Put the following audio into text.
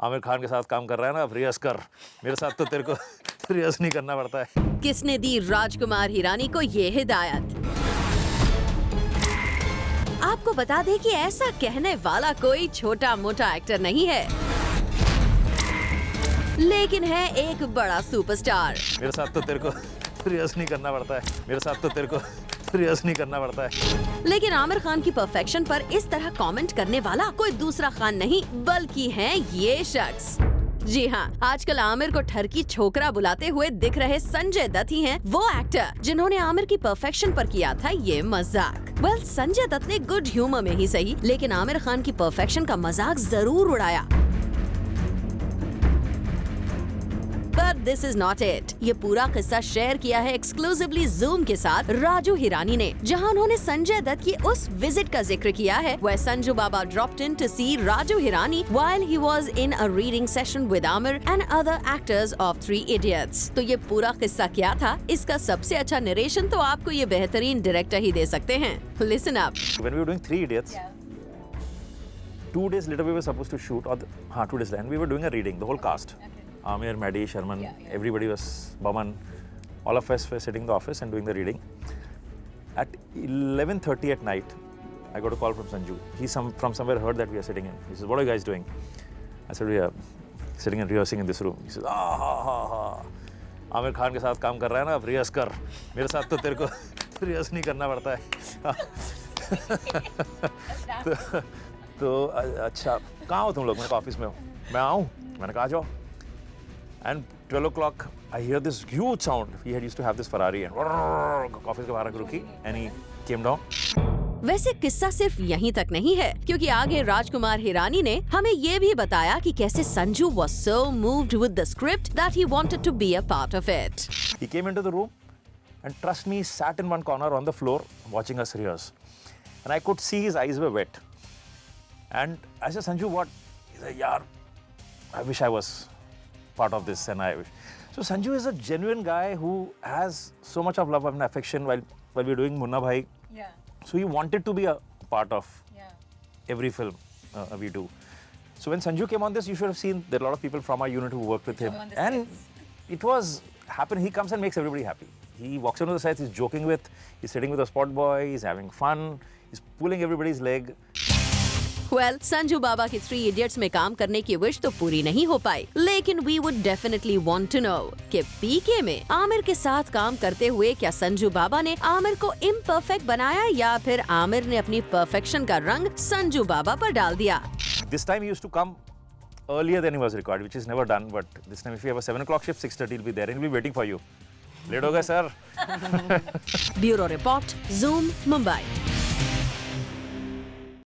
आमिर खान के साथ काम कर रहा है ना, अब रिहर्स कर। मेरे साथ तो तेरे को रिहर्स नहीं करना पड़ता है। किसने दी राजकुमार हिरानी को ये हिदायत? आपको बता दें कि ऐसा कहने वाला कोई छोटा मोटा एक्टर नहीं है, लेकिन है एक बड़ा सुपरस्टार। मेरे साथ तो तेरे को रिहर्स नहीं करना पड़ता है। मेरे साथ तो तेरे को रिहर्स नहीं करना पड़ता है। लेकिन आमिर खान की परफेक्शन पर इस तरह कमेंट करने वाला कोई दूसरा खान नहीं, बल्कि है ये शख्स। जी हाँ, आजकल आमिर को ठरकी छोकरा बुलाते हुए दिख रहे संजय दत्त ही हैं वो एक्टर जिन्होंने आमिर की परफेक्शन पर किया था ये मजाक। वेल, संजय दत्त ने गुड ह्यूमर में ही सही, लेकिन आमिर खान की परफेक्शन का मजाक जरूर उड़ाया। But this is not it। ये पूरा किस्सा शेयर किया है एक्सक्लूसिवली Zoom के साथ राजू हिरानी ने, जहां उन्होंने संजय दत्त की उस विजिट का जिक्र किया है where Sanju Baba dropped in to see Raju Hirani while he was in a reading session with Amir and other actors of Three Idiots। तो ये पूरा किस्सा क्या था, इसका सबसे अच्छा नरेशन तो आपको ये बेहतरीन डायरेक्टर ही दे सकते हैं। Listen up। When we were doing Three Idiots, 2 days later we were supposed to shoot, or 2 days later, and we were doing a reading, the whole cast. Amir, Maddie, Sharman, everybody was, Baman, all of us were sitting in the office and doing the reading. At 11:30 at night, I got a call from Sanju. He from somewhere heard that we are sitting in. He says, "What are you guys doing?" I said, "We are sitting and rehearsing in this room." He says, Aamir Khan के साथ काम कर रहा है ना, अब rehearse कर। मेरे साथ तो तेरे को रिहर्स नहीं करना पड़ता है। तो अच्छा, कहाँ हो तुम लोग? मैंने कहा ऑफिस में हो। मैं आऊँ? मैंने कहा आ जाओ। And 12 o'clock, I hear this huge sound. He had used to have this Ferrari and office के बाहर रुकी and he came down. वैसे किस्सा सिर्फ यहीं तक नहीं है, क्योंकि आगे राजकुमार हिरानी ने हमें ये भी बताया कि कैसे Sanju was so moved with the script that he wanted to be a part of it. He came into the room and trust me, sat in one corner on the floor watching us rehearse. And I could see his eyes were wet. And I said, Sanju, what? He said, yaar, I wish I was part of this and I wish. So Sanju is a genuine guy who has so much of love and affection while we're doing Munna Bhai. Yeah. So he wanted to be a part of Yeah. every film we do. So when Sanju came on this, you should have seen there are a lot of people from our unit who worked with him. Come on the And it was happen. He comes and makes everybody happy. He walks into the sets, he's joking with, he's sitting with a spot boy, he's having fun, he's pulling everybody's leg. Well, Sanju बाबा की 3 Idiots में काम करने की wish तो पूरी नहीं हो पाई, लेकिन we would definitely want to know कि पीके में आमिर के साथ काम करते हुए क्या संजू बाबा ने आमिर को imperfect बनाया या फिर आमिर ने अपनी perfection का रंग संजू बाबा पर डाल दिया। This time he used to come earlier than he was required, which is never done. But this time, if you have a 7 o'clock shift, 6:30 he'll be there and he'll be waiting for you. Late हो गए sir. Bureau report, Zoom, Mumbai।